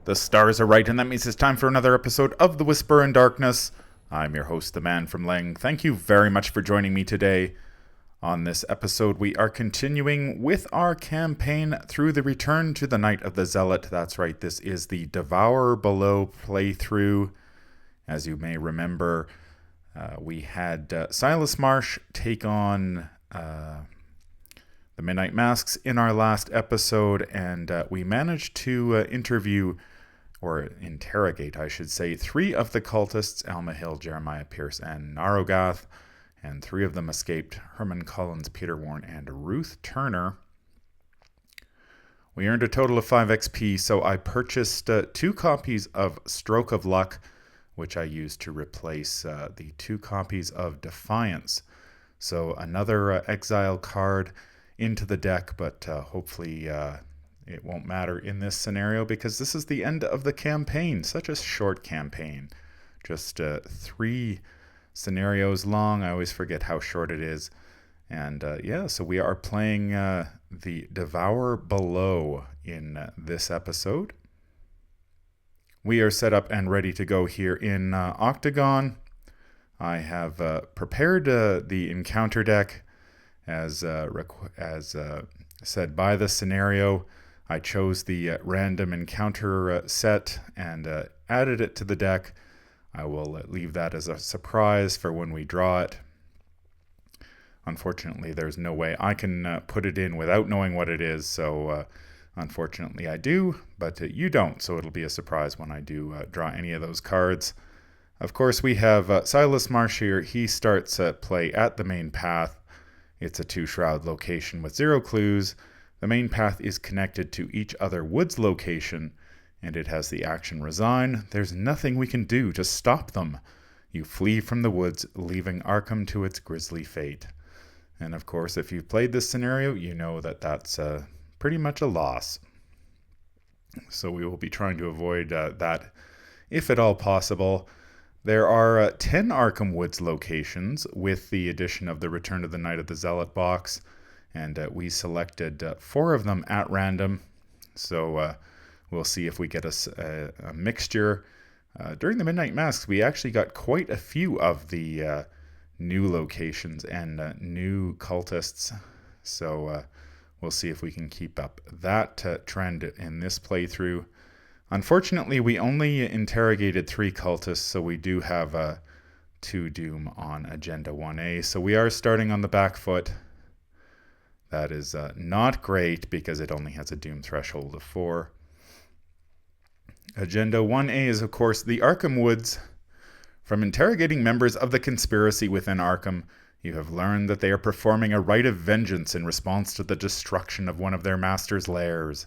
The stars are right, and that means it's time for another episode of The Whisper in Darkness. I'm your host, the Man from Leng. Thank you very much for joining me today. On this episode, we are continuing with our campaign through the Return to the Night of the Zealot. That's right, this is the Devourer Below playthrough. As you may remember, we had Silas Marsh take on the Midnight Masks in our last episode, and we managed to interrogate, I should say, 3 of the cultists, Alma Hill, Jeremiah Pierce, and Narogath, and 3 of them escaped, Herman Collins, Peter Warren, and Ruth Turner. We earned a total of 5 XP, so I purchased 2 copies of Stroke of Luck, which I used to replace the 2 copies of Defiance. So another exile card into the deck, but hopefully it won't matter in this scenario because this is the end of the campaign. Such a short campaign. Just 3 scenarios long. I always forget how short it is. And so we are playing the Devourer Below in this episode. We are set up and ready to go here in Octagon. I have prepared the encounter deck as said by the scenario. I chose the random encounter set and added it to the deck. I will leave that as a surprise for when we draw it. Unfortunately, there's no way I can put it in without knowing what it is, so unfortunately I do, but you don't, so it'll be a surprise when I do draw any of those cards. Of course, we have Silas Marsh here. He starts play at the main path. It's a 2-shroud location with 0 clues. The main path is connected to each other woods location, and it has the action Resign. There's nothing we can do to stop them. You flee from the woods, leaving Arkham to its grisly fate. And of course, if you've played this scenario, you know that that's pretty much a loss. So we will be trying to avoid that if at all possible. There are 10 Arkham Woods locations with the addition of the Return to the Night of the Zealot box, and we selected 4 of them at random. So we'll see if we get a mixture. During the Midnight Masks, we actually got quite a few of the new locations and new cultists. So we'll see if we can keep up that trend in this playthrough. Unfortunately, we only interrogated 3 cultists, so we do have 2 Doom on Agenda 1A. So we are starting on the back foot. That is not great because it only has a Doom threshold of 4. Agenda 1A is, of course, the Arkham Woods. From interrogating members of the conspiracy within Arkham, you have learned that they are performing a rite of vengeance in response to the destruction of one of their master's lairs.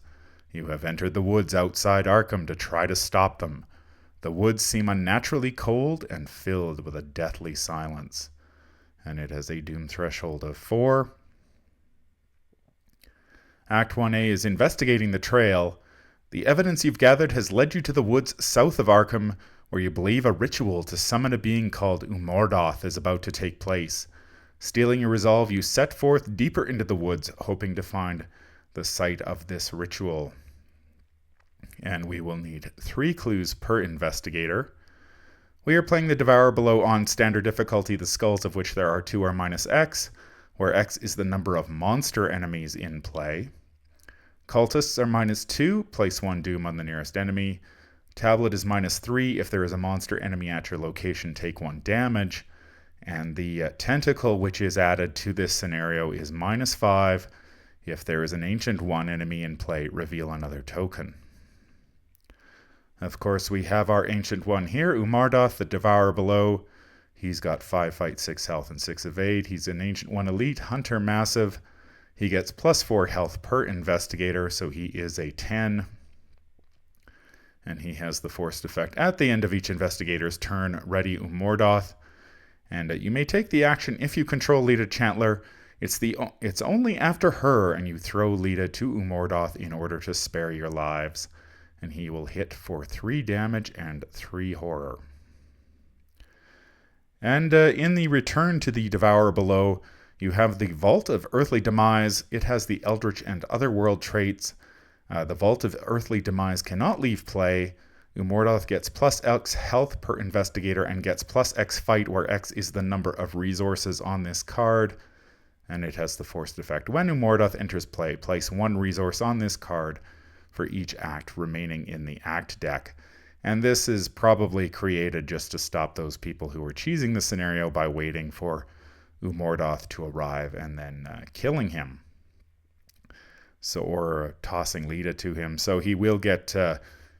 You have entered the woods outside Arkham to try to stop them. The woods seem unnaturally cold and filled with a deathly silence. And it has a Doom threshold of 4. Act 1A is investigating the trail. The evidence you've gathered has led you to the woods south of Arkham, where you believe a ritual to summon a being called Umordoth is about to take place. Steeling your resolve, you set forth deeper into the woods, hoping to find the site of this ritual. And we will need 3 clues per investigator. We are playing the Devourer Below on standard difficulty, the skulls of which there are 2 are -X, where X is the number of monster enemies in play. Cultists are -2, place 1 Doom on the nearest enemy. Tablet is -3, if there is a monster enemy at your location, take 1 damage. And the tentacle which is added to this scenario is -5. If there is an Ancient One enemy in play, reveal another token. Of course, we have our Ancient One here, Umordoth, the Devourer Below. He's got 5 fight, 6 health, and 6 evade. He's an Ancient One Elite, Hunter Massive. He gets +4 health per investigator, so he is a 10. And he has the forced effect at the end of each investigator's turn, Ready Umordoth. And you may take the action if you control Lita Chantler. It's only after her, and you throw Lita to Umordoth in order to spare your lives. And he will hit for 3 damage and 3 horror. And in the Return to the Devourer Below, you have the Vault of Earthly Demise. It has the Eldritch and Otherworld traits. The Vault of Earthly Demise cannot leave play. Umordoth gets plus X health per investigator and gets plus X fight, where X is the number of resources on this card. And it has the forced effect. When Umordoth enters play, place 1 resource on this card for each act remaining in the act deck. And this is probably created just to stop those people who are cheesing the scenario by waiting for Umordoth to arrive and then killing him. Or tossing Lita to him. So he will get,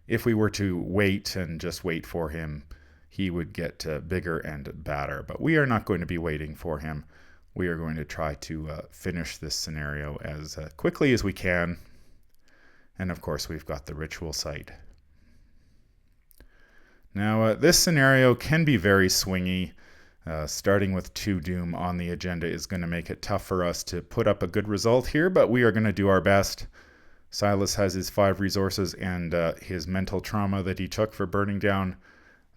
if we were to wait and just wait for him, he would get bigger and badder. But we are not going to be waiting for him. We are going to try to finish this scenario as quickly as we can. And of course, we've got the ritual site. Now, this scenario can be very swingy. Starting with 2 Doom on the agenda is going to make it tough for us to put up a good result here, but we are going to do our best. Silas has his 5 resources and his mental trauma that he took for burning down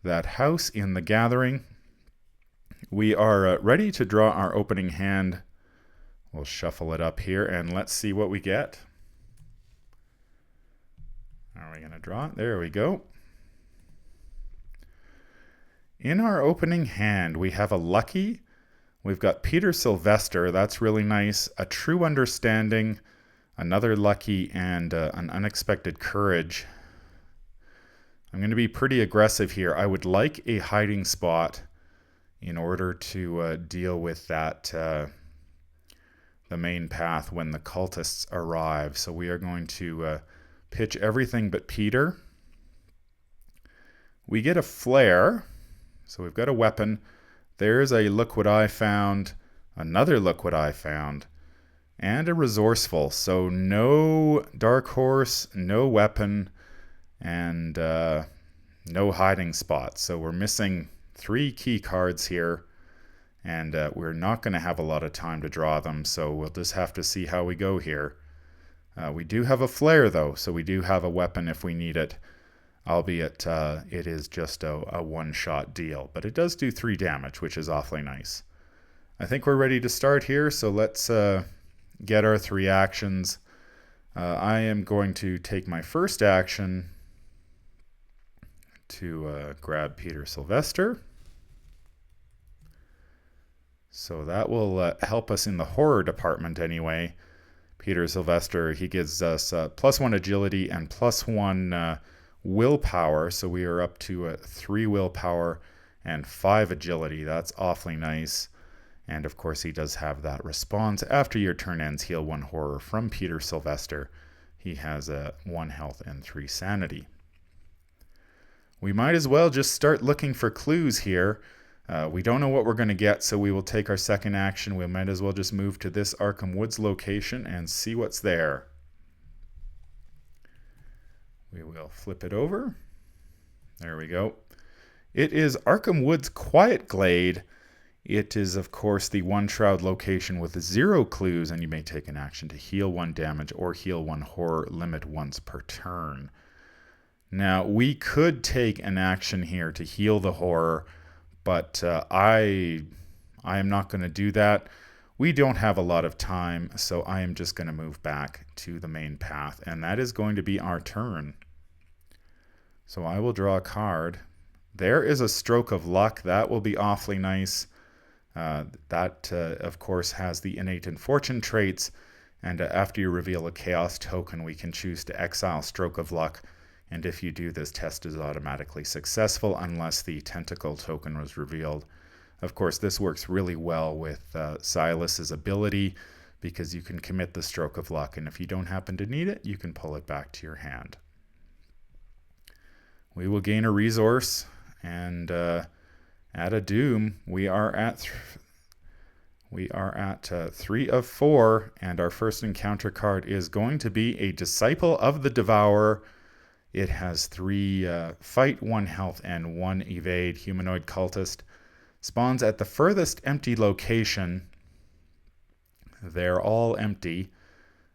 that house in the Gathering. We are ready to draw our opening hand. We'll shuffle it up here and let's see what we get. Are we going to draw it? There we go. In our opening hand, we have a Lucky. We've got Peter Sylvester. That's really nice. A True Understanding, another Lucky, and an Unexpected Courage. I'm going to be pretty aggressive here. I would like a hiding spot in order to deal with that, the main path when the cultists arrive. So we are going to pitch everything but Peter. We get a Flare. So we've got a weapon. There's a Look What I Found, another Look What I Found, and a Resourceful. So no Dark Horse, no weapon, and no hiding spot. So we're missing 3 key cards here, and we're not going to have a lot of time to draw them, so we'll just have to see how we go here. We do have a Flare, though, so we do have a weapon if we need it. Albeit it is just a one-shot deal. But it does do 3 damage, which is awfully nice. I think we're ready to start here, so let's get our 3 actions. I am going to take my first action to grab Peter Sylvester. So that will help us in the horror department anyway. Peter Sylvester, he gives us +1 agility and +1... willpower, so we are up to 3 willpower and 5 agility. That's awfully nice. And of course, he does have that response. After your turn ends, heal 1 horror from Peter Sylvester. He has 1 health and 3 sanity. We might as well just start looking for clues here. We don't know what we're going to get, so we will take our second action. We might as well just move to this Arkham Woods location and see what's there. We will flip it over. There we go. It is Arkham Woods Quiet Glade. It is, of course, the One Shroud location with 0 clues, and you may take an action to heal 1 damage or heal 1 horror, limit once per turn. Now, we could take an action here to heal the horror, but I am not going to do that. We don't have a lot of time, so I am just going to move back to the main path, and that is going to be our turn. So I will draw a card. There is a Stroke of Luck. That will be awfully nice. That, of course, has the Innate and Fortune traits, and after you reveal a Chaos token, we can choose to exile Stroke of Luck, and if you do, this test is automatically successful unless the Tentacle token was revealed. Of course, this works really well with Silas's ability, because you can commit the Stroke of Luck, and if you don't happen to need it, you can pull it back to your hand. We will gain a resource, and at a Doom, we are at 3 of 4, and our first encounter card is going to be a Disciple of the Devourer. It has 3 fight, 1 health, and 1 evade. Humanoid cultist. Spawns at the furthest empty location. They're all empty,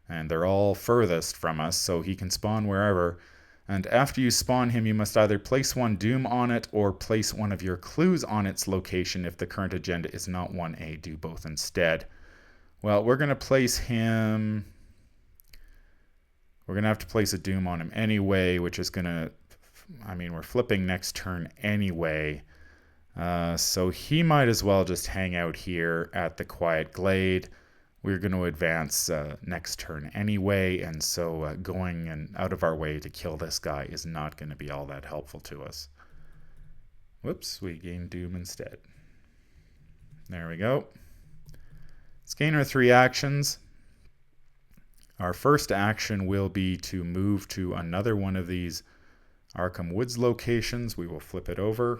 and they're all furthest from us, so he can spawn wherever. And after you spawn him, you must either place 1 Doom on it or place 1 of your clues on its location. If the current agenda is not 1A, do both instead. Well, we're going to place him... We're going to have to place a Doom on him anyway, which is going to... I mean, we're flipping next turn anyway. So he might as well just hang out here at the Quiet Glade. We're going to advance next turn anyway, and so going and out of our way to kill this guy is not going to be all that helpful to us. Whoops, we gain Doom instead. There we go. Let's gain our 3 actions. Our first action will be to move to another one of these Arkham Woods locations. We will flip it over.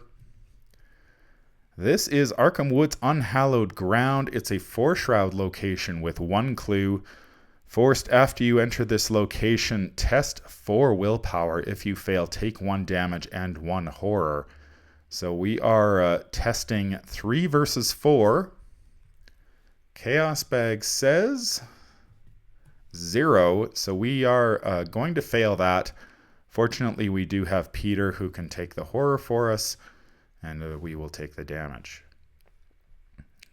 This is Arkham Woods Unhallowed Ground. It's a 4-shroud location with 1 clue. Forced after you enter this location, test 4 willpower. If you fail, take 1 damage and 1 horror. So we are testing 3 versus 4. Chaos Bag says 0, so we are going to fail that. Fortunately, we do have Peter who can take the horror for us, and we will take the damage.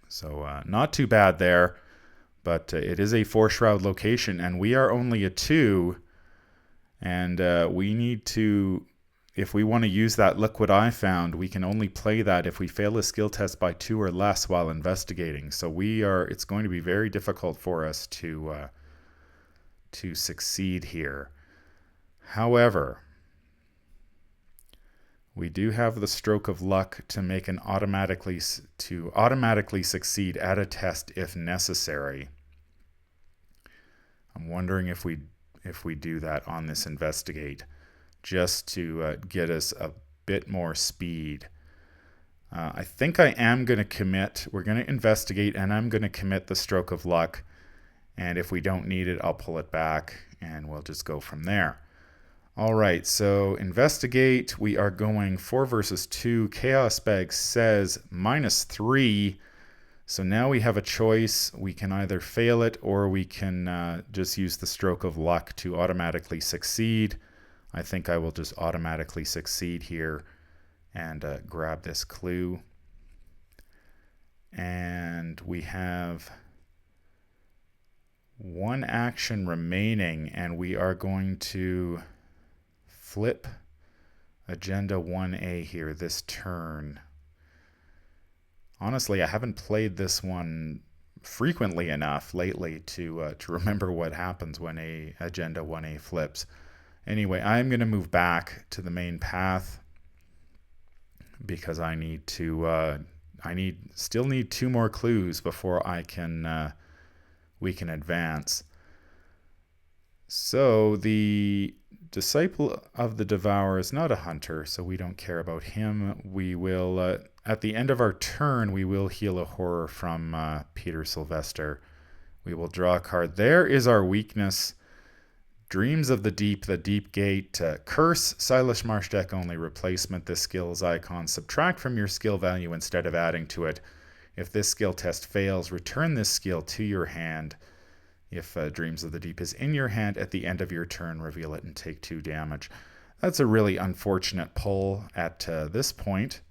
So not too bad there, but it is a 4-shroud location, and we are only a 2, and we need to, if we want to use that Liquid Eye found, we can only play that if we fail a skill test by 2 or less while investigating. So it's going to be very difficult for us to succeed here. However, we do have the Stroke of Luck to make an automatically succeed at a test if necessary. I'm wondering if we do that on this investigate, just to get us a bit more speed. I think I am going to commit. We're going to investigate, and I'm going to commit the Stroke of Luck. And if we don't need it, I'll pull it back, and we'll just go from there. All right, so investigate. We are going 4 versus 2. Chaos Bag says -3. So now we have a choice. We can either fail it, or we can just use the Stroke of Luck to automatically succeed. I think I will just automatically succeed here and grab this clue. And we have 1 action remaining, and we are going to flip Agenda 1A here this turn. Honestly, I haven't played this one frequently enough lately to remember what happens when Agenda 1A flips. Anyway, I'm going to move back to the main path because I need to. Still need 2 more clues before we can advance. So the Disciple of the Devourer is not a hunter, so we don't care about him. We will, at the end of our turn, we will heal a horror from Peter Sylvester. We will draw a card. There is our weakness. Dreams of the Deep Gate, Curse, Silas Marsh deck only replacement. This skill's icon. Subtract from your skill value instead of adding to it. If this skill test fails, return this skill to your hand. If Dreams of the Deep is in your hand at the end of your turn, reveal it and take 2 damage. That's a really unfortunate pull at this point.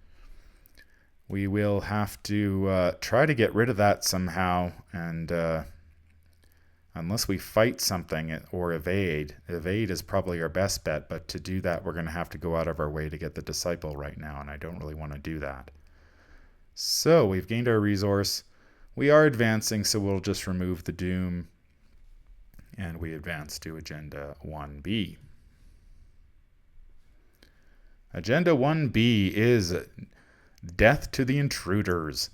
We will have to try to get rid of that somehow, and unless we fight something or evade. Evade is probably our best bet, but to do that, we're going to have to go out of our way to get the Disciple right now, and I don't really want to do that. So we've gained our resource. We are advancing, so we'll just remove the Doom, and we advance to Agenda 1B. Agenda 1B is Death to the Intruders.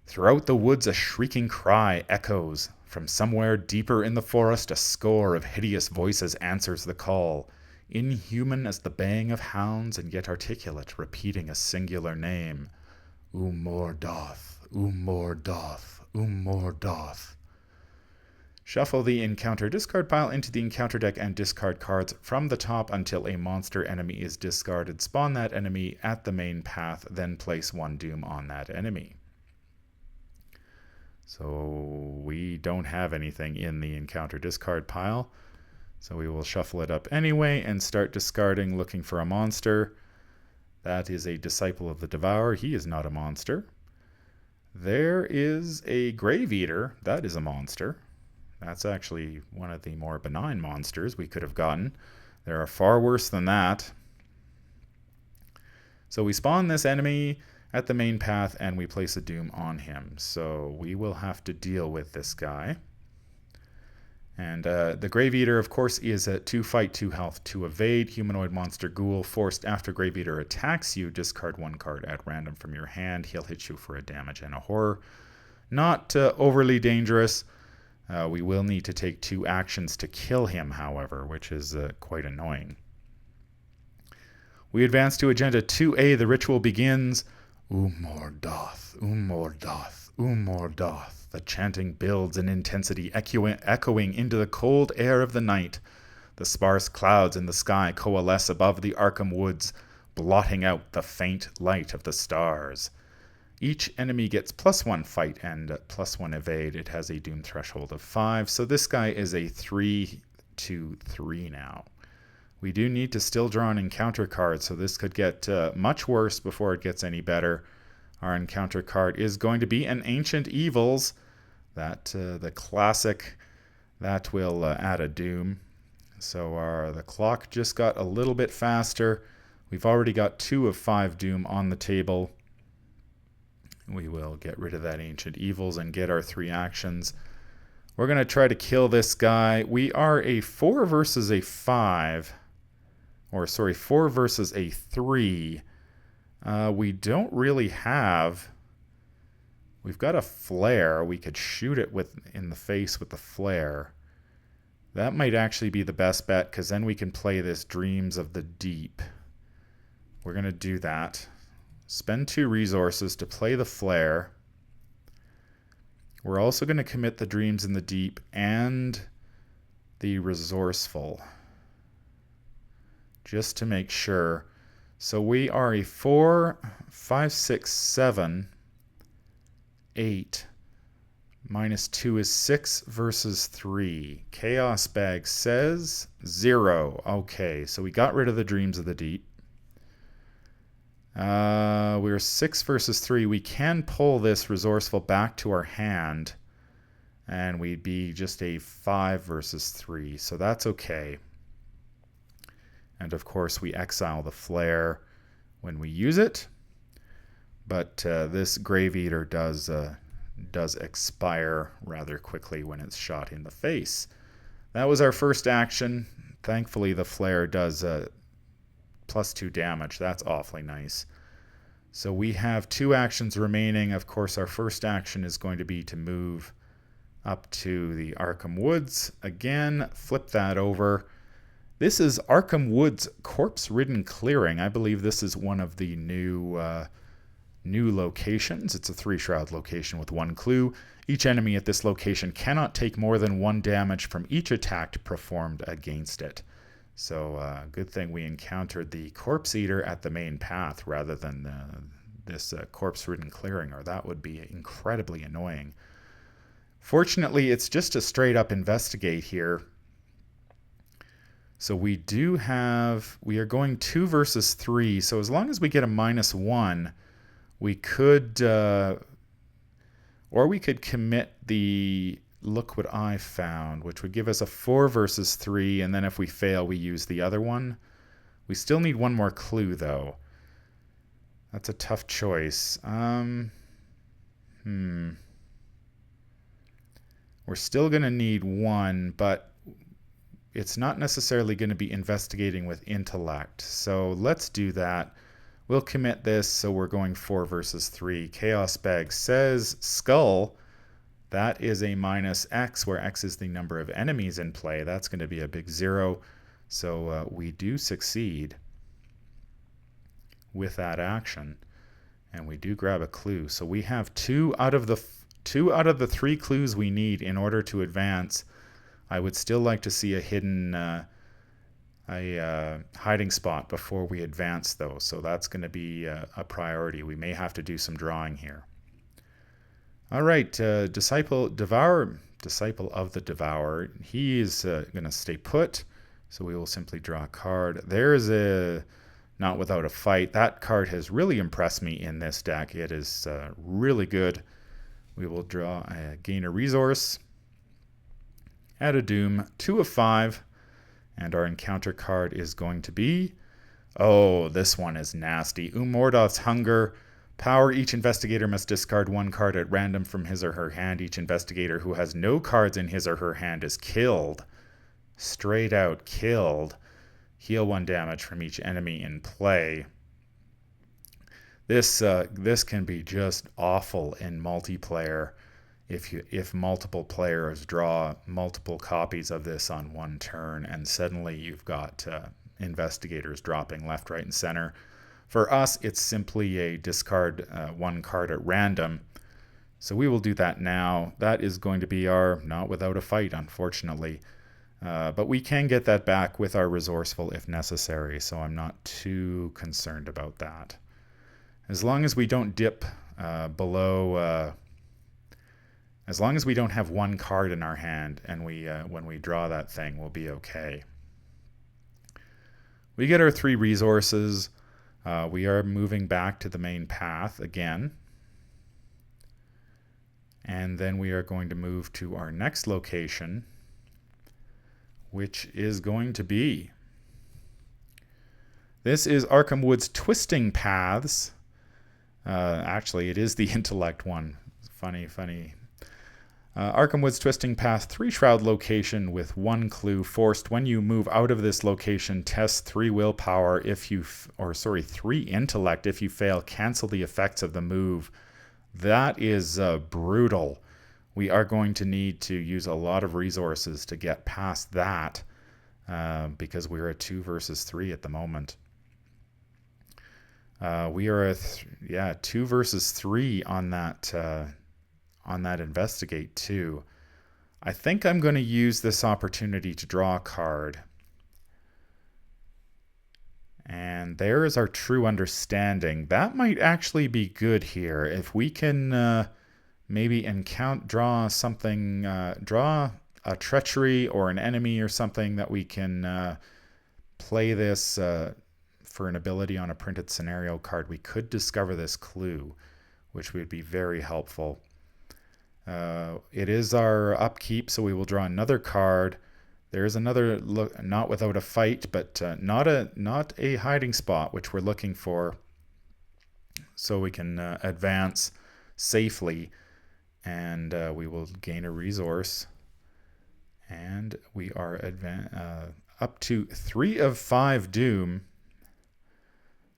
Throughout the woods a shrieking cry echoes. From somewhere deeper in the forest, a score of hideous voices answers the call, inhuman as the baying of hounds and yet articulate, repeating a singular name. Umordoth, Umordoth, Umordoth. Shuffle the encounter discard pile into the encounter deck and discard cards from the top until a monster enemy is discarded. Spawn that enemy at the main path, then place 1 Doom on that enemy. So we don't have anything in the encounter discard pile. So we will shuffle it up anyway and start discarding, looking for a monster. That is a Disciple of the Devourer. He is not a monster. There is a Grave Eater. That is a monster. That's actually one of the more benign monsters we could have gotten. There are far worse than that. So we spawn this enemy at the main path and we place a doom on him. So we will have to deal with this guy. And the Grave Eater, of course, is a 2 fight, 2 health, 2 evade. Humanoid monster ghoul. Forced after Grave Eater attacks you, discard 1 card at random from your hand. He'll hit you for a damage and a horror. Not overly dangerous. We will need to take 2 actions to kill him, however, which is quite annoying. We advance to Agenda 2A. The ritual begins. Umordoth, Umordoth, Umordoth. The chanting builds in intensity, echoing into the cold air of the night. The sparse clouds in the sky coalesce above the Arkham woods, blotting out the faint light of the stars. Each enemy gets +1 fight and +1 evade. It has a doom threshold of 5, so this guy is a 3/3 now. We do need to still draw an encounter card, so this could get much worse before it gets any better. Our encounter card is going to be an Ancient Evils. That the classic, that will add a doom. So the clock just got a little bit faster. We've already got 2 of 5 doom on the table. We will get rid of that Ancient Evils and get our 3 actions. We're going to try to kill this guy. We are a 4 versus a 5. 4 versus a 3. We don't really have... We've got a flare. We could shoot it in the face with the flare. That might actually be the best bet, because then we can play this Dreams of the Deep. We're going to do that. Spend 2 resources to play the flare. We're also going to commit the Dreams in the Deep and the Resourceful, just to make sure. So we are a 4, 5, 6, 7, 8. -2 is 6 versus 3. Chaos Bag says 0. Okay, so we got rid of the Dreams of the Deep. We're 6 versus 3. We can pull this Resourceful back to our hand, and we'd be just a 5 versus 3. So that's okay. And of course, we exile the flare when we use it. But this Grave Eater does expire rather quickly when it's shot in the face. That was our first action. Thankfully, the flare does +2 damage. That's awfully nice. So we have 2 actions remaining. Of course, our first action is going to be to move up to the Arkham Woods. Again, flip that over. This is Arkham Woods Corpse-Ridden Clearing. I believe this is one of the new locations. It's a 3-shroud location with 1 clue. Each enemy at this location cannot take more than 1 damage from each attack performed against it. So good thing we encountered the Corpse Eater at the main path rather than this Corpse-Ridden Clearing, or that would be incredibly annoying. Fortunately, it's just a straight-up investigate here. So we are going 2 versus 3. So as long as we get a -1, we could, or we could commit the Look What I Found, which would give us a 4 versus 3, and then if we fail, we use the other one. We still need 1 more clue, though. That's a tough choice. We're still going to need 1, but it's not necessarily going to be investigating with intellect. So let's do that. We'll commit this, so we're going 4 versus 3. Chaos Bag says Skull. That is a -X, where X is the number of enemies in play. That's going to be a big 0. So we do succeed with that action. And we do grab a clue. So we have 2 out of the 3 clues we need in order to advance. I would still like to see a hidden hiding spot before we advance, though. So that's going to be a priority. We may have to do some drawing here. All right, Disciple of the Devourer. He is going to stay put. So we will simply draw a card. There's a Not Without a Fight. That card has really impressed me in this deck. It is really good. We will gain a resource. Add a Doom, 2 of 5, and our encounter card is going to be... Oh, this one is nasty. Umordov's Hunger. Power, each investigator must discard 1 card at random from his or her hand. Each investigator who has no cards in his or her hand is killed. Straight out killed. Heal 1 damage from each enemy in play. This can be just awful in multiplayer if multiple players draw multiple copies of this on one turn, and suddenly you've got investigators dropping left, right, and center. For us, it's simply a discard 1 card at random. So we will do that now. That is going to be our not without a fight, unfortunately. But we can get that back with our resourceful if necessary, so I'm not too concerned about that. As long as we don't dip below... as long as we don't have 1 card in our hand and when we draw that thing, we'll be okay. We get our 3 resources. We are moving back to the main path again. And then we are going to move to our next location, which is going to be... This is Arkham Wood's Twisting Paths. Actually, it is the intellect one. Funny. Arkham Wood's Twisting Path, 3 shroud location with 1 clue. Forced when you move out of this location, test 3 willpower if you, 3 intellect. If you fail, cancel the effects of the move. That is brutal. We are going to need to use a lot of resources to get past that because we're at 2 versus 3 at the moment. We are at 2 versus 3 on that investigate too. I think I'm going to use this opportunity to draw a card. And there is our True Understanding. That might actually be good here. If we can maybe draw something, draw a treachery or an enemy or something that we can play this for an ability on a printed scenario card, we could discover this clue, which would be very helpful. It is our upkeep, so we will draw another card. There is another look, not without a fight, but not a hiding spot, which we're looking for, so we can advance safely, and we will gain a resource. And we are up to 3 of 5 Doom.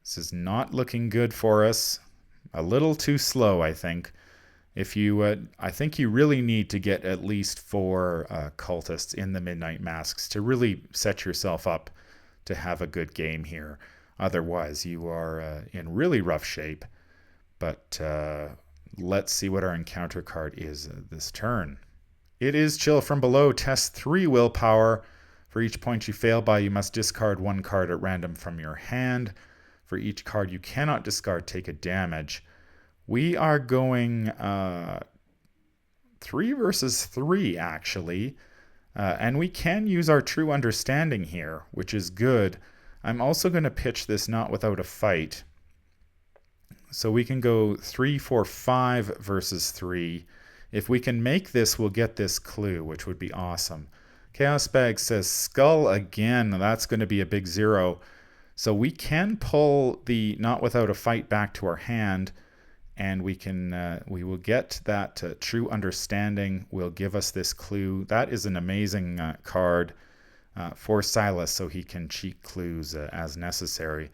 This is not looking good for us. A little too slow, I think. I think you really need to get at least 4 cultists in the Midnight Masks to really set yourself up to have a good game here. Otherwise, you are in really rough shape. But let's see what our encounter card is this turn. It is Chill from Below. Test 3 willpower. For each point you fail by, you must discard 1 card at random from your hand. For each card you cannot discard, take a damage. We are going 3 versus 3, actually. And we can use our True Understanding here, which is good. I'm also going to pitch this not without a fight. So we can go 3, 4, 5 versus 3. If we can make this, we'll get this clue, which would be awesome. Chaos Bag says Skull again. That's going to be a big 0. So we can pull the not without a fight back to our hand, and we will get that True Understanding will give us this clue. That is an amazing card for Silas, so he can cheat clues as necessary.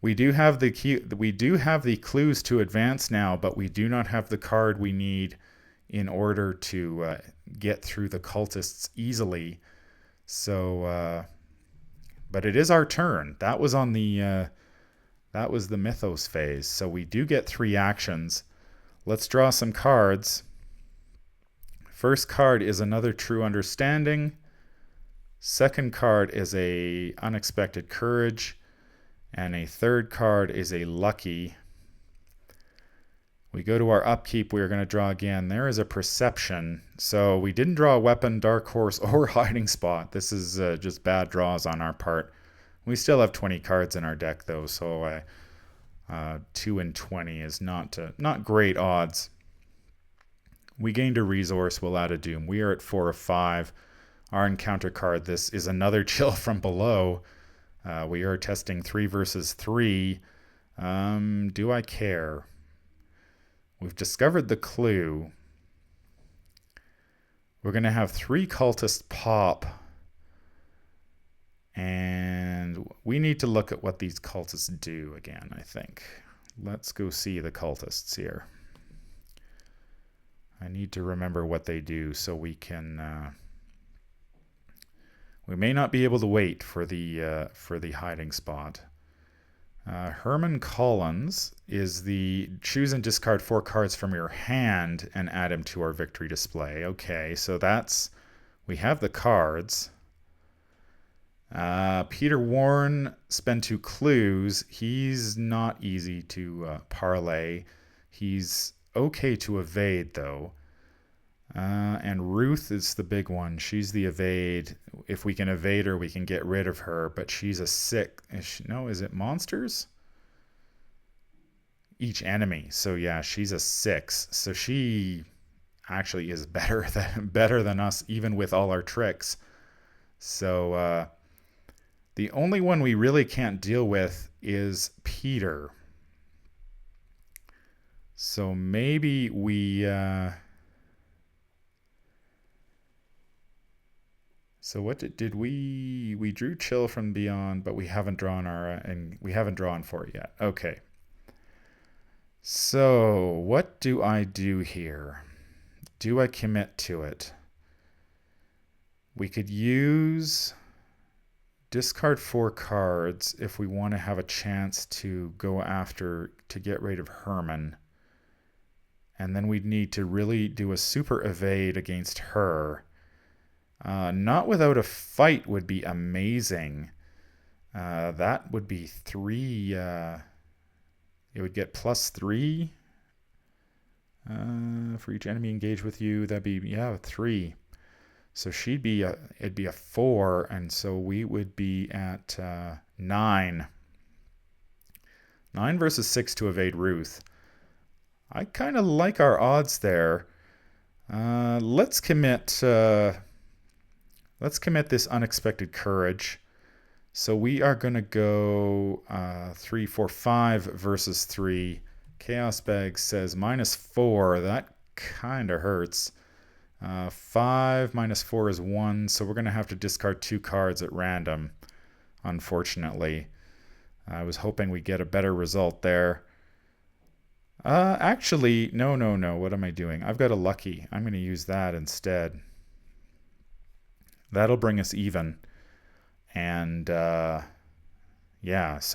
We do have the clues to advance now, but we do not have the card we need in order to get through the cultists easily. So, but it is our turn. That was on the that was the Mythos phase. So we do get 3 actions. Let's draw some cards. First card is another True Understanding. Second card is a Unexpected Courage. And a third card is a Lucky. We go to our upkeep. We are going to draw again. There is a Perception. So we didn't draw a weapon, Dark Horse, or Hiding Spot. This is just bad draws on our part. We still have 20 cards in our deck, though, so 2 and 20 is not great odds. We gained a resource. We'll add a Doom. We are at 4 of 5. our encounter card. This is another chill from below. We are testing 3 versus 3. Do I care? We've discovered the clue. We're going to have 3 cultists pop. And we need to look at what these cultists do again, I think. Let's go see the cultists here. I need to remember what they do so we can... we may not be able to wait for the hiding spot. Herman Collins is the choose and discard 4 cards from your hand and add them to our victory display. Okay, so that's... we have the cards. Peter Warren, spend 2 clues. He's not easy to parlay. He's okay to evade, though. And Ruth is the big one. She's the evade. If we can evade her, we can get rid of her. But she's a 6. Is it monsters? Each enemy. So yeah, she's a 6. So she actually is better than us, even with all our tricks. So the only one we really can't deal with is Peter. So maybe we... So what did we drew Chill from Beyond, but we haven't drawn we haven't drawn for it yet. Okay. So what do I do here? Do I commit to it? We could use discard 4 cards if we want to have a chance to go after to get rid of Herman. And then we'd need to really do a super evade against her. Not without a fight would be amazing. That would be 3. It would get +3 for each enemy engaged with you. That'd be 3. So it'd be a 4, and so we would be at 9. 9 versus 6 to evade Ruth. I kind of like our odds there. Let's commit. Let's commit this unexpected courage. So we are going to go 3, 4, 5 versus 3. Chaos Bag says -4. That kind of hurts. 5 minus 4 is 1. So we're going to have to discard 2 cards at random, unfortunately. I was hoping we'd get a better result there. Actually, no. What am I doing? I've got a lucky. I'm going to use that instead. That'll bring us even. And so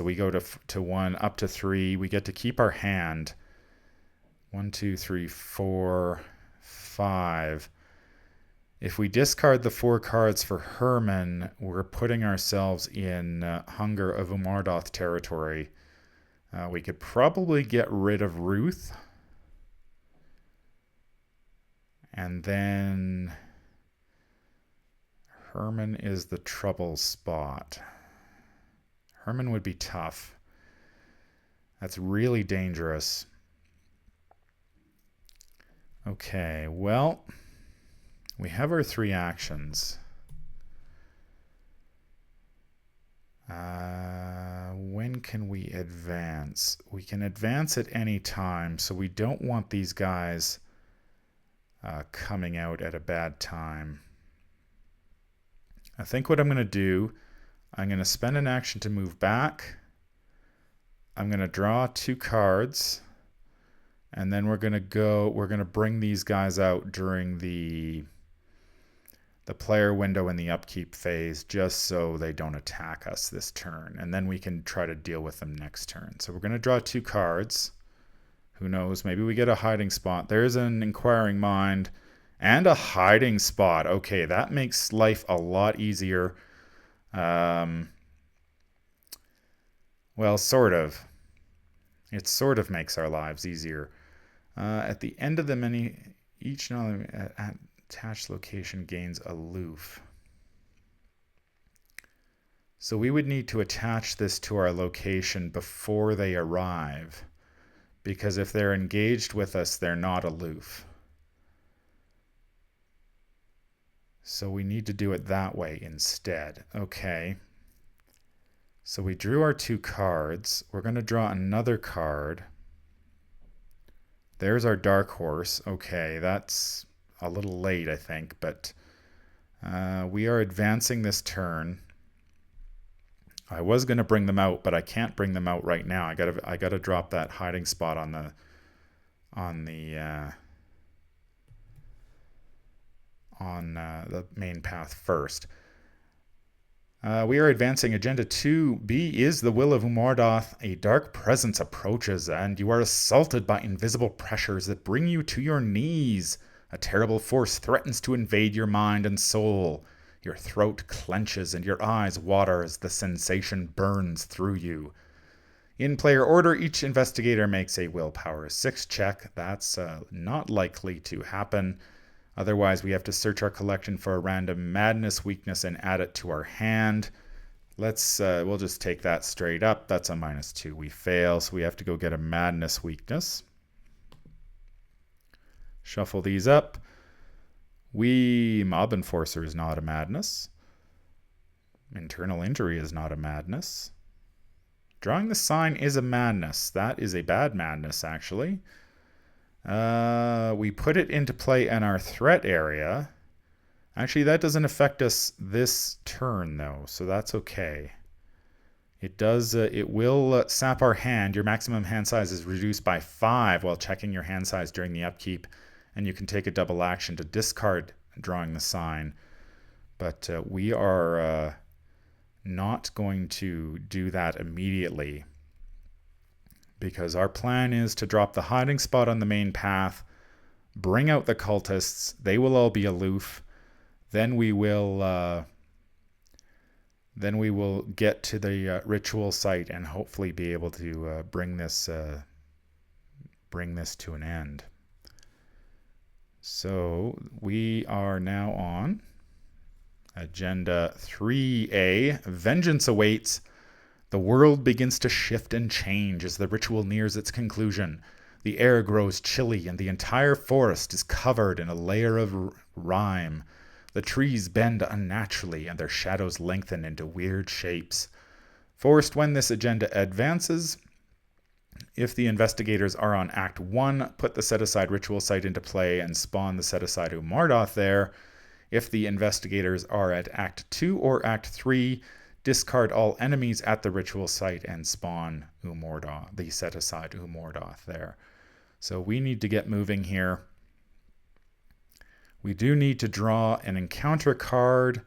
we go to 1 up to 3. We get to keep our hand. 1, 2, 3, 4, 5. If we discard the 4 cards for Herman, we're putting ourselves in Hunger of Umardoth territory. We could probably get rid of Ruth. And then Herman is the trouble spot. Herman would be tough. That's really dangerous. Okay, well, we have our 3 actions. When can we advance? We can advance at any time, so we don't want these guys coming out at a bad time. I think what I'm going to do, I'm going to spend an action to move back. I'm going to draw 2 cards. And then we're going to bring these guys out during the player window in the upkeep phase, just so they don't attack us this turn. And then we can try to deal with them next turn. So we're going to draw 2 cards. Who knows? Maybe we get a hiding spot. There's an Inquiring Mind and a hiding spot. Okay, that makes life a lot easier. Well, sort of. It sort of makes our lives easier. At the end of the many, each attached location gains aloof. So we would need to attach this to our location before they arrive, because if they're engaged with us, they're not aloof. So we need to do it that way instead. Okay. So we drew our 2 cards. We're going to draw another card. There's our dark horse. Okay, that's a little late, I think, but we are advancing this turn. I was going to bring them out, but I can't bring them out right now. I gotta drop that hiding spot on the main path first. We are advancing Agenda 2B is the will of Umordoth. A dark presence approaches, and you are assaulted by invisible pressures that bring you to your knees. A terrible force threatens to invade your mind and soul. Your throat clenches and your eyes water as the sensation burns through you. In player order, each investigator makes a willpower 6 check. That's not likely to happen. Otherwise, we have to search our collection for a random madness weakness and add it to our hand. We'll just take that straight up. That's a -2. We fail, so we have to go get a madness weakness. Shuffle these up. Mob Enforcer is not a madness. Internal Injury is not a madness. Drawing the Sign is a madness. That is a bad madness, actually. We put it into play in our threat area. Actually, that doesn't affect us this turn, though, so that's okay. It does. It will sap our hand. Your maximum hand size is reduced by 5 while checking your hand size during the upkeep, and you can take a double action to discard drawing the sign. But we are not going to do that immediately, because our plan is to drop the hiding spot on the main path, bring out the cultists. They will all be aloof. Then we will get to the ritual site and hopefully be able to bring this to an end. So we are now on Agenda 3A. Vengeance awaits. The world begins to shift and change as the ritual nears its conclusion. The air grows chilly and the entire forest is covered in a layer of rime. The trees bend unnaturally and their shadows lengthen into weird shapes. Forced when this agenda advances, if the investigators are on Act 1, put the set-aside ritual site into play and spawn the set-aside Umordoth there. If the investigators are at Act 2 or Act 3, discard all enemies at the ritual site and spawn Umordoth, the set-aside Umordoth there. So we need to get moving here. We do need to draw an encounter card.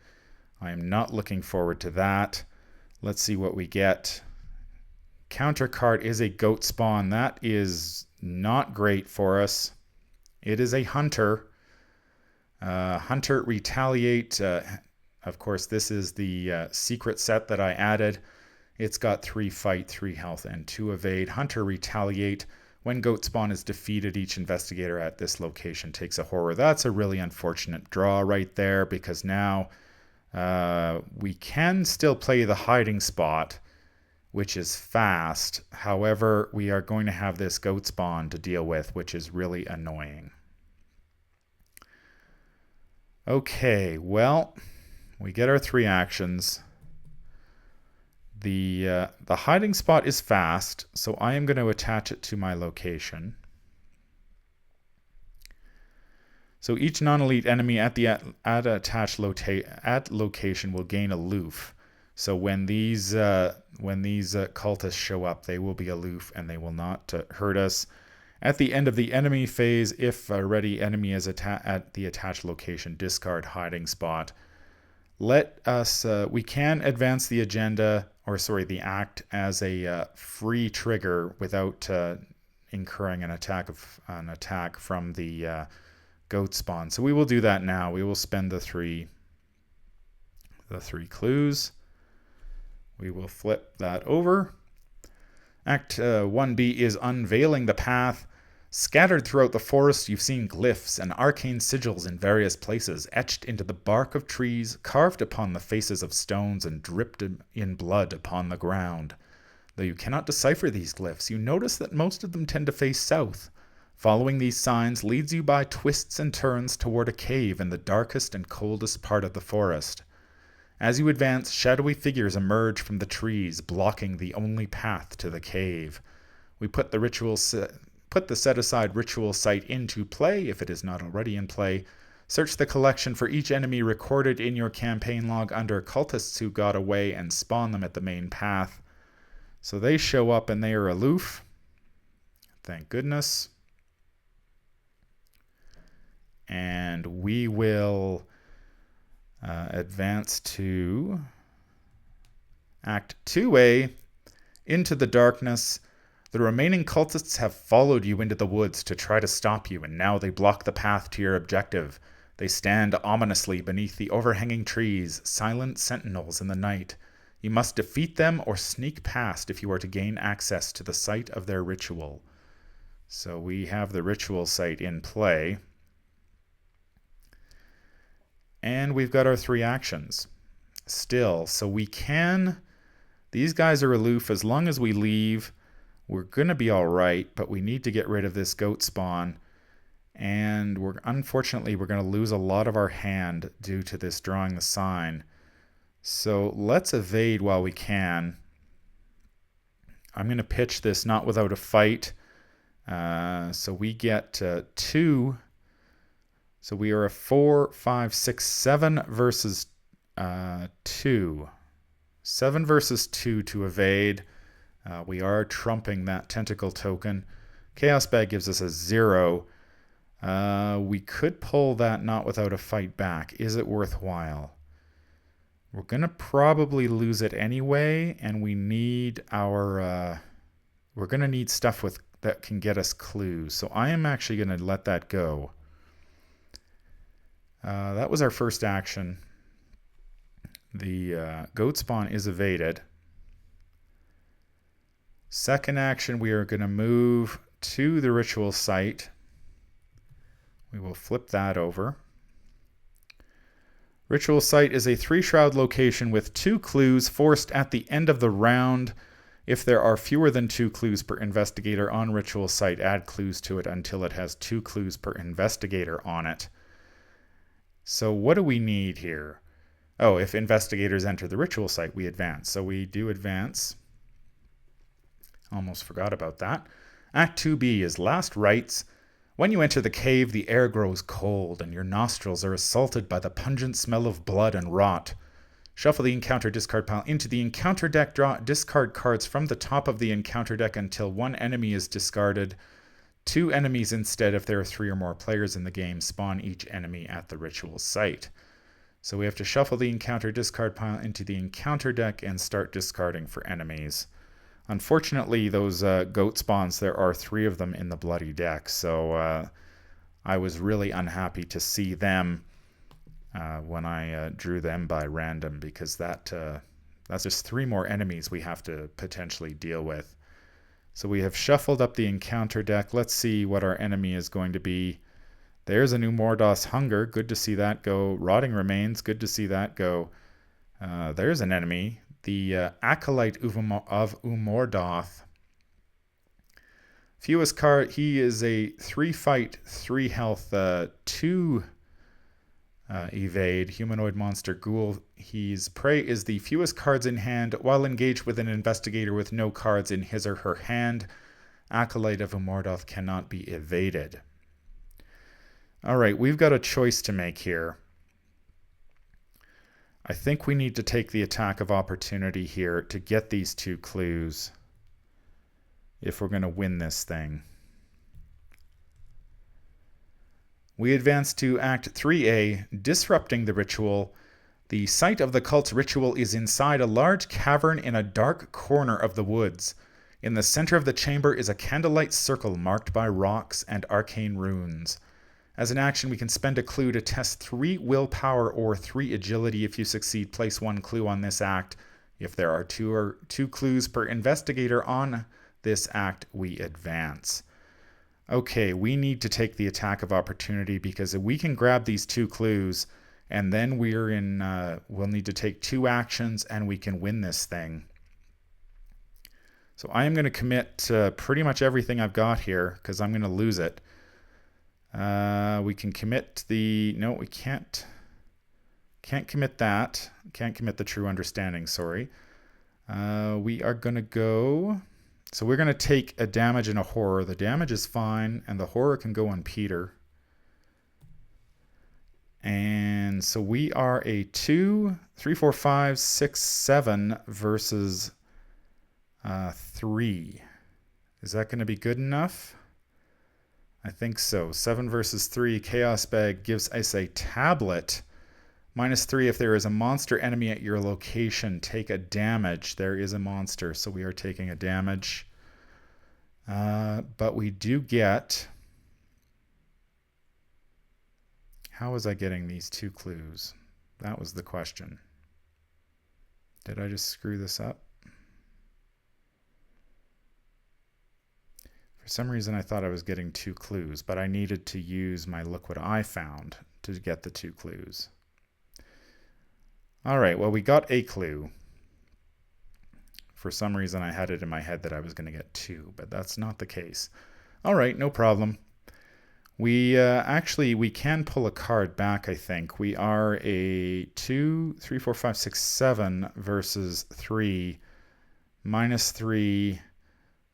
I am not looking forward to that. Let's see what we get. Counter card is a goat spawn. That is not great for us. It is a hunter. Hunter Retaliate. Of course, this is the secret set that I added. It's got 3 fight, 3 health, and 2 evade. Hunter Retaliate. When goat spawn is defeated, each investigator at this location takes a horror. That's a really unfortunate draw right there, because now we can still play the hiding spot, which is fast. However, we are going to have this goat spawn to deal with, which is really annoying. Okay, well, we get our 3 actions. The hiding spot is fast, so I am going to attach it to my location. So each non-elite enemy at attached location will gain aloof. So when these cultists show up, they will be aloof and they will not hurt us. At the end of the enemy phase, if a ready enemy is at the attached location, discard hiding spot. We can advance the agenda, the act, as a free trigger without incurring an attack from the goat spawn. So we will do that now. We will spend the three clues. We will flip that over. Act 1B is unveiling the path. Scattered throughout the forest, you've seen glyphs and arcane sigils in various places, etched into the bark of trees, carved upon the faces of stones, and dripped in blood upon the ground. Though you cannot decipher these glyphs, you notice that most of them tend to face south. Following these signs leads you by twists and turns toward a cave in the darkest and coldest part of the forest. As you advance, shadowy figures emerge from the trees, blocking the only path to the cave. We put the set-aside ritual site into play if it is not already in play. Search the collection for each enemy recorded in your campaign log under cultists who got away and spawn them at the main path. So they show up and they are aloof. Thank goodness. And we will advance to Act 2A, Into the Darkness. The remaining cultists have followed you into the woods to try to stop you, and now they block the path to your objective. They stand ominously beneath the overhanging trees, silent sentinels in the night. You must defeat them or sneak past if you are to gain access to the site of their ritual. So we have the ritual site in play. And we've got our 3 actions still. So we can... These guys are aloof. As long as we leave, we're going to be all right, but we need to get rid of this goat spawn. And unfortunately, we're going to lose a lot of our hand due to this drawing the sign. So let's evade while we can. I'm going to pitch this not without a fight. So we get 2. So we are a 4, 5, 6, 7 versus 2. 7 versus 2 to evade. We are trumping that tentacle token. Chaos Bag gives us a 0. We could pull that not without a fight back. Is it worthwhile? We're going to probably lose it anyway, and we need our... we're going to need stuff that can get us clues. So I am actually going to let that go. That was our first action. The goat spawn is evaded. Second action, we are going to move to the ritual site. We will flip that over. Ritual site is a 3-shroud location with 2 clues forced at the end of the round. If there are fewer than 2 clues per investigator on ritual site, add clues to it until it has 2 clues per investigator on it. So what do we need here? Oh, if investigators enter the ritual site, we advance. So we do advance. Almost forgot about that. Act 2B is Last Rites. When you enter the cave, the air grows cold and your nostrils are assaulted by the pungent smell of blood and rot. Shuffle the encounter discard pile into the encounter deck. Draw discard cards from the top of the encounter deck until 1 enemy is discarded. 2 enemies instead if there are 3 or more players in the game. Spawn each enemy at the ritual site. So we have to shuffle the encounter discard pile into the encounter deck and start discarding for enemies. Unfortunately, those goat spawns, there are 3 of them in the bloody deck, so I was really unhappy to see them when I drew them by random, because that's just 3 more enemies we have to potentially deal with. So we have shuffled up the encounter deck. Let's see what our enemy is going to be. There's a new Mordos Hunger. Good to see that go. Rotting Remains. Good to see that go. There's an enemy. The Acolyte of Umordoth. Fewest card. He is a 3 fight, 3 health, 2 evade. Humanoid monster ghoul. His prey is the fewest cards in hand while engaged with an investigator with no cards in his or her hand. Acolyte of Umordoth cannot be evaded. Alright, we've got a choice to make here. I think we need to take the attack of opportunity here to get these 2 clues if we're going to win this thing. We advance to Act 3A, Disrupting the Ritual. The site of the cult's ritual is inside a large cavern in a dark corner of the woods. In the center of the chamber is a candlelight circle marked by rocks and arcane runes. As an action, we can spend a clue to test 3 willpower or 3 agility. If you succeed, place 1 clue on this act. If there are 2 clues per investigator on this act, we advance. Okay, we need to take the attack of opportunity because we can grab these 2 clues and then we'll need to take 2 actions and we can win this thing. So I am going to commit pretty much everything I've got here because I'm going to lose it. We can commit the... No, we can't. Can't commit that. Can't commit the true understanding, sorry. We are going to go... So we're going to take a damage and a horror. The damage is fine, and the horror can go on Peter. And so we are a 2, 3, 4, 5, 6, 7 versus 3. Is that going to be good enough? I think so. 7 versus 3. Chaos Bag gives us a tablet. -3 if there is a monster enemy at your location. Take a damage. There is a monster, so we are taking a damage. But we do get... How was I getting these 2 clues? That was the question. Did I just screw this up? For some reason I thought I was getting 2 clues, but I needed to use my look what I found to get the 2 clues. All right, well, we got a clue. For some reason I had it in my head that I was going to get 2, but that's not the case. All right, no problem. We actually, we can pull a card back, I think. We are a 2, 3, 4, 5, 6, 7 versus 3. -3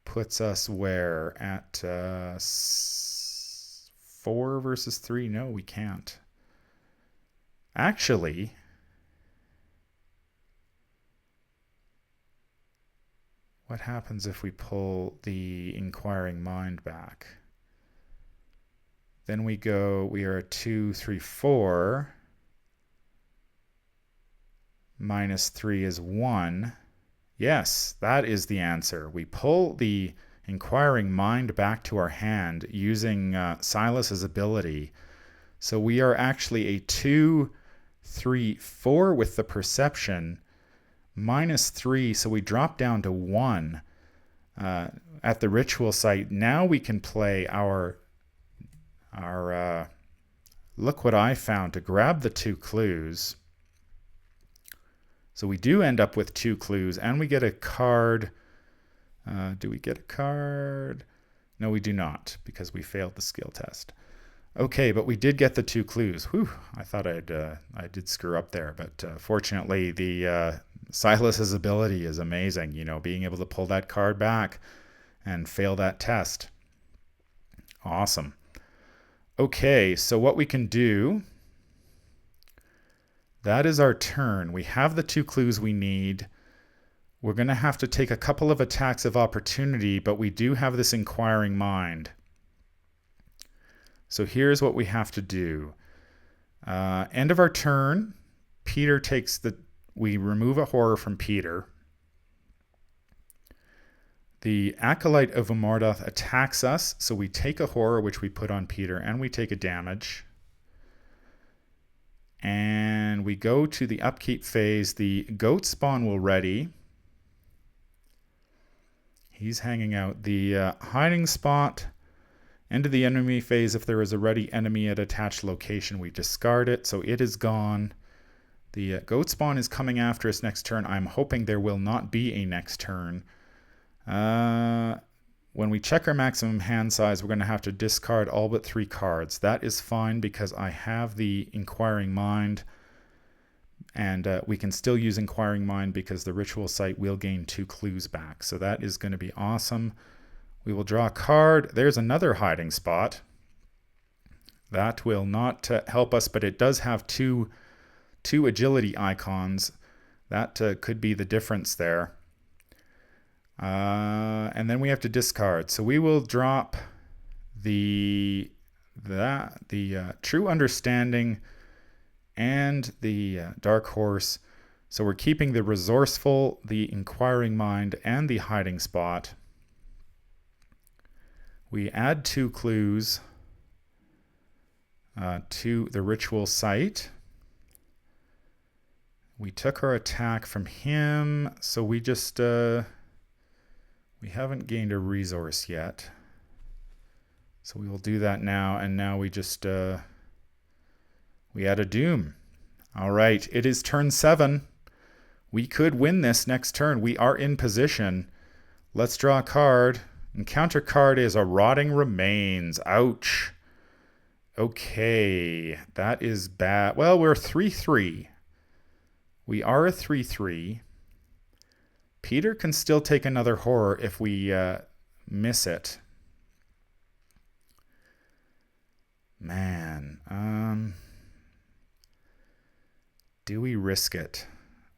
puts us where? At 4 versus 3? No, we can't. Actually, what happens if we pull the Inquiring Mind back? Then we go, we are a 2, 3, 4. -3 is 1. Yes, that is the answer. We pull the Inquiring Mind back to our hand using Silas's ability. So we are actually a 2, 3, 4 with the perception. -3, so we drop down to 1 at the ritual site. Now we can play our look what I found to grab the 2 clues. So we do end up with 2 clues, and we get a card. Do we get a card? No, we do not, because we failed the skill test. Okay, but we did get the 2 clues. Whew, I thought I did screw up there, but fortunately the Silas's ability is amazing, you know, being able to pull that card back and fail that test. Awesome. Okay, so what we can do, that is our turn. We have the 2 clues we need. We're going to have to take a couple of attacks of opportunity, but we do have this Inquiring Mind. So here's what we have to do. End of our turn, Peter takes we remove a horror from Peter. The Acolyte of Umordoth attacks us, so we take a horror, which we put on Peter, and we take a damage. And we go to the upkeep phase. The goat spawn will ready. He's hanging out. The hiding spot, end of the enemy phase. If there is a ready enemy at attached location, we discard it, so it is gone. The goat spawn is coming after us next turn. I'm hoping there will not be a next turn. When we check our maximum hand size, we're going to have to discard all but 3 cards. That is fine because I have the Inquiring Mind, and we can still use Inquiring Mind because the ritual site will gain 2 clues back. So that is going to be awesome. We will draw a card. There's another hiding spot. That will not help us, but it does have two agility icons. That could be the difference there. And then we have to discard. So we will drop the True Understanding and the Dark Horse. So we're keeping the Resourceful, the Inquiring Mind, and the Hiding Spot. We add 2 clues to the ritual site. We took our attack from him, so we just we haven't gained a resource yet. So we will do that now, and now we just we add a doom. All right, it is turn 7. We could win this next turn. We are in position. Let's draw a card. Encounter card is a Rotting Remains. Ouch. Okay, that is bad. Well, we're 3-3. We are a 3-3. Peter can still take another horror if we miss it. Man, do we risk it?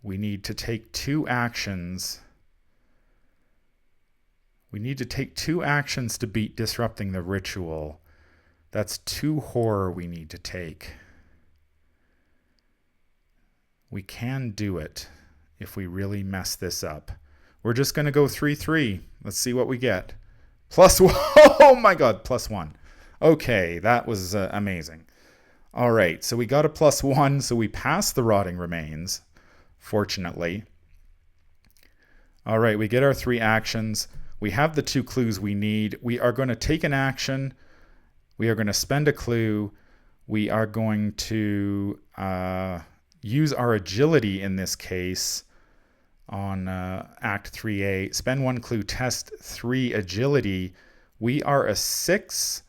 We need to take 2 actions. We need to take 2 actions to beat Disrupting the Ritual. That's 2 horror we need to take. We can do it if we really mess this up. We're just going to go 3-3. Let's see what we get. +1. Oh my God, +1. Okay, that was amazing. All right, so we got a +1, so we passed the Rotting Remains, fortunately. All right, we get our 3 actions. We have the 2 clues we need. We are going to take an action. We are going to spend a clue. We are going to use our agility in this case on Act 3A. Spend 1 clue, test 3 agility. We are a 6.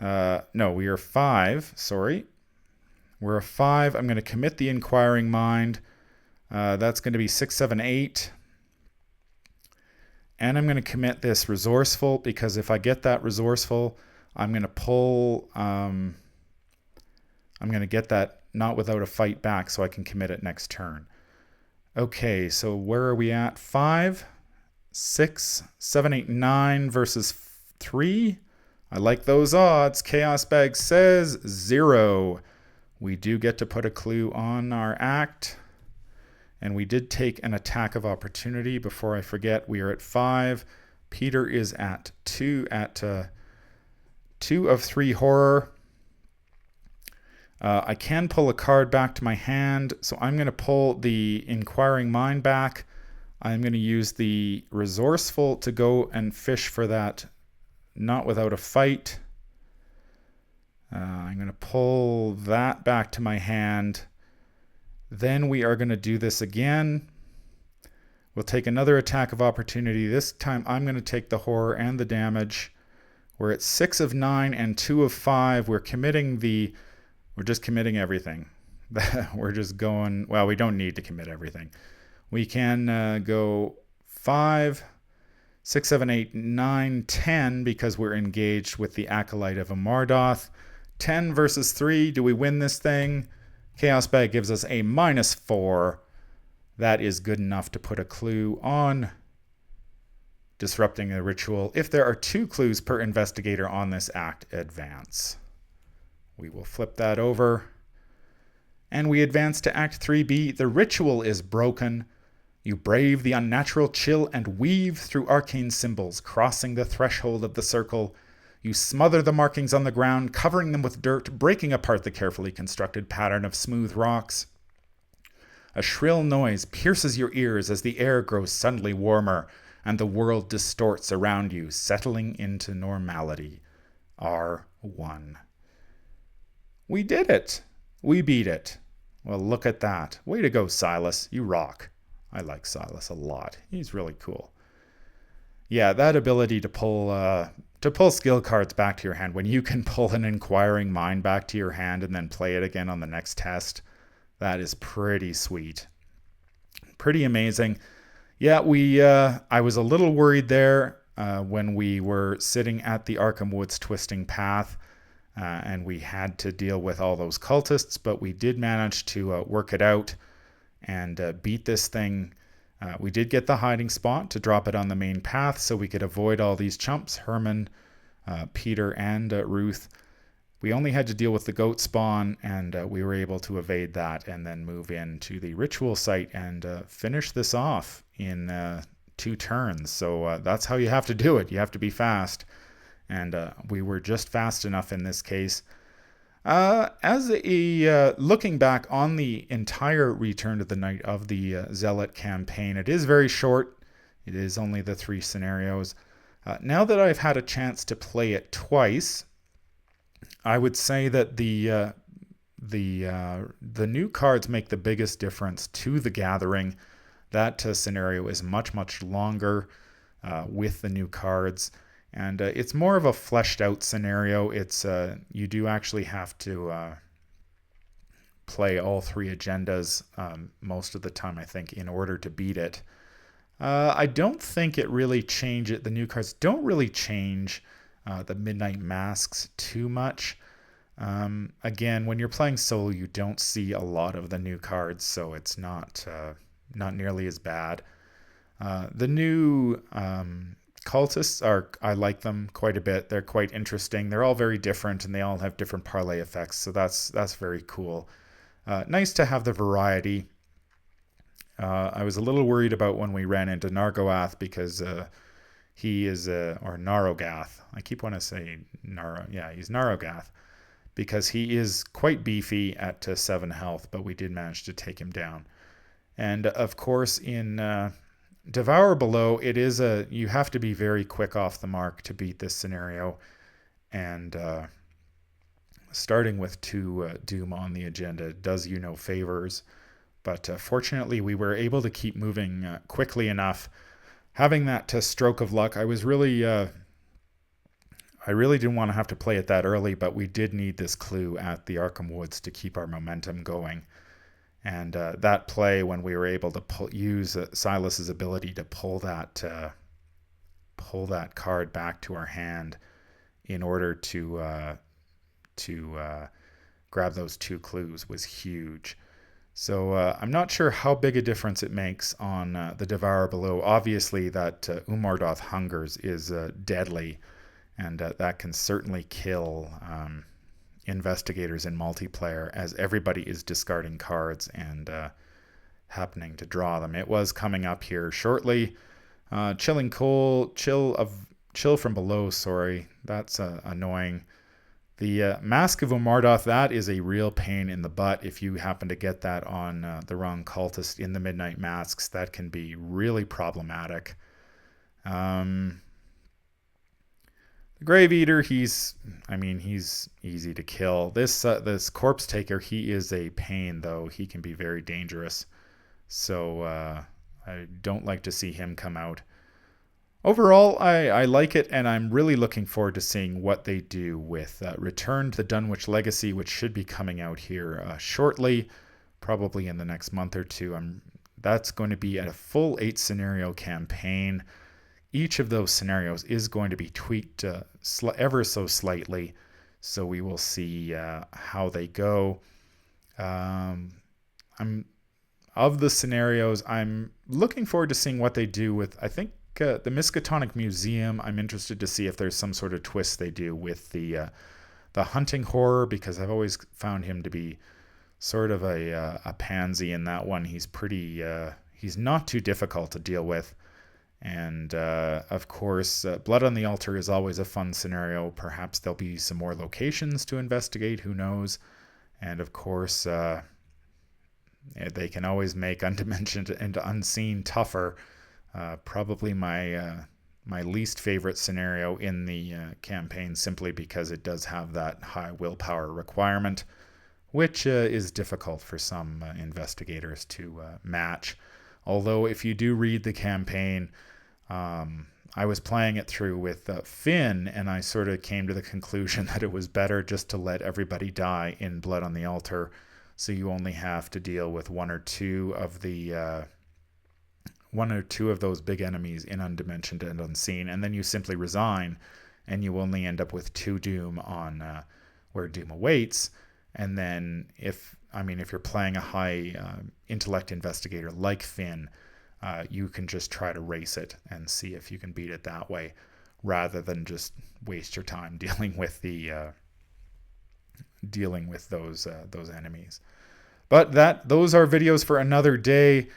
No, we are 5. Sorry. We're a 5. I'm going to commit the Inquiring Mind. That's going to be 6, 7, 8. And I'm going to commit this Resourceful, because if I get that Resourceful, I'm going to pull, I'm going to get that Not Without a Fight back so I can commit it next turn. Okay, so where are we at? 5, 6, 7, 8, 9 versus 3. I like those odds. Chaos Bag says 0. We do get to put a clue on our act. And we did take an Attack of Opportunity. Before I forget, we are at 5. Peter is at 2 2 of 3 horror. I can pull a card back to my hand, so I'm going to pull the Inquiring Mind back. I'm going to use the Resourceful to go and fish for that Not Without a Fight. I'm going to pull that back to my hand. Then we are going to do this again. We'll take another Attack of Opportunity. This time I'm going to take the horror and the damage. We're at 6 of 9 and 2 of 5. We're just committing everything. We're just going, well, we don't need to commit everything. We can go 5, 6, 7, 8, 9, 10 because we're engaged with the Acolyte of Mordoth. 10 versus 3. Do we win this thing? Chaos Bag gives us a -4. That is good enough to put a clue on Disrupting the Ritual. If there are 2 clues per investigator on this act, advance. We will flip that over. And we advance to Act 3B. The ritual is broken. You brave the unnatural chill and weave through arcane symbols, crossing the threshold of the circle. You smother the markings on the ground, covering them with dirt, breaking apart the carefully constructed pattern of smooth rocks. A shrill noise pierces your ears as the air grows suddenly warmer, and the world distorts around you, settling into normality. R1. We did it. We beat it. Well, look at that. Way to go, Silas. You rock. I like Silas a lot. He's really cool. Yeah, that ability to pull skill cards back to your hand, when you can pull an Inquiring Mind back to your hand and then play it again on the next test, that is pretty sweet. Pretty amazing. Yeah, I was a little worried there when we were sitting at the Arkham Woods Twisting Path, and we had to deal with all those cultists, but we did manage to work it out and beat this thing. We did get the hiding spot to drop it on the main path so we could avoid all these chumps, Herman, Peter, and Ruth. We only had to deal with the goat spawn, and we were able to evade that and then move into the ritual site and finish this off in 2 turns. So that's how you have to do it. You have to be fast. And we were just fast enough in this case. Looking back on the entire Return to the Night of the Zealot campaign, it is very short. It is only the 3 scenarios. Now that I've had a chance to play it twice, I would say that the new cards make the biggest difference to the Gathering. That scenario is much, much longer. with the new cards. And it's more of a fleshed out scenario. It's you do actually have to play all 3 agendas most of the time, I think, in order to beat it. I don't think it really changes. The new cards don't really change the Midnight Masks too much. Again, when you're playing solo, you don't see a lot of the new cards, so it's not nearly as bad. The new cultists I like them quite a bit. They're quite interesting. They're all very different, and they all have different parlay effects, so that's very cool. Nice to have the variety. I was a little worried about when we ran into Nargoath because he is, or Narogath. I keep wanting to say he's Narogath because he is quite beefy at 7 health, but we did manage to take him down. And of course, in Devourer below, you have to be very quick off the mark to beat this scenario, and starting with 2 Doom on the agenda does you no favors. But fortunately, we were able to keep moving quickly enough. Having that stroke of luck, I really didn't want to have to play it that early, but we did need this clue at the Arkham Woods to keep our momentum going. And that play, when we were able to use Silas's ability to pull that card back to our hand in order to grab those 2 clues, was huge. So I'm not sure how big a difference it makes on the Devourer below. Obviously, that Umordoth Hungers is deadly, and that can certainly kill investigators in multiplayer, as everybody is discarding cards and happening to draw them. It was coming up here shortly. Chill from below, sorry. That's annoying. The Mask of Umordoth, that is a real pain in the butt. If you happen to get that on the wrong cultist in the Midnight Masks, that can be really problematic. The Grave Eater, he's easy to kill. This Corpse Taker, he is a pain, though. He can be very dangerous. So I don't like to see him come out. Overall, I like it, and I'm really looking forward to seeing what they do with Return to the Dunwich Legacy, which should be coming out here shortly, probably in the next month or 2. That's going to be a full 8-scenario campaign. Each of those scenarios is going to be tweaked ever so slightly, so we will see how they go. Of the scenarios, I'm looking forward to seeing what they do with, I think, the Miskatonic Museum. I'm interested to see if there's some sort of twist they do with the hunting horror, because I've always found him to be sort of a pansy in that one. He's he's not too difficult to deal with. And of course, Blood on the Altar is always a fun scenario. Perhaps there'll be some more locations to investigate, who knows. And of course, they can always make Undimensioned and Unseen tougher. Probably my least favorite scenario in the campaign, simply because it does have that high willpower requirement, which is difficult for some investigators to match. Although if you do read the campaign, I was playing it through with Finn, and I sort of came to the conclusion that it was better just to let everybody die in Blood on the Altar, so you only have to deal with one or two of those big enemies in Undimensioned and Unseen, and then you simply resign, and you only end up with 2 Doom on Where Doom Awaits. And then if you're playing a high intellect investigator like Finn, you can just try to race it and see if you can beat it that way, rather than just waste your time dealing with those enemies. But those are videos for another day.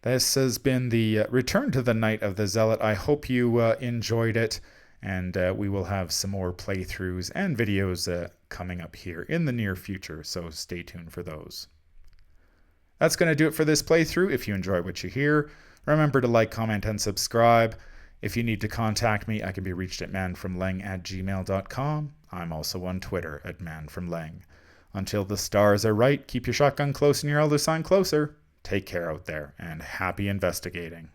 This has been the Return to the Night of the Zealot. I hope you enjoyed it, and we will have some more playthroughs and videos coming up here in the near future, so stay tuned for those. That's going to do it for this playthrough. If you enjoy what you hear, remember to like, comment, and subscribe. If you need to contact me, I can be reached at manfromleng@gmail.com. I'm also on Twitter at manfromleng. Until the stars are right, keep your shotgun close and your elder sign closer. Take care out there, and happy investigating.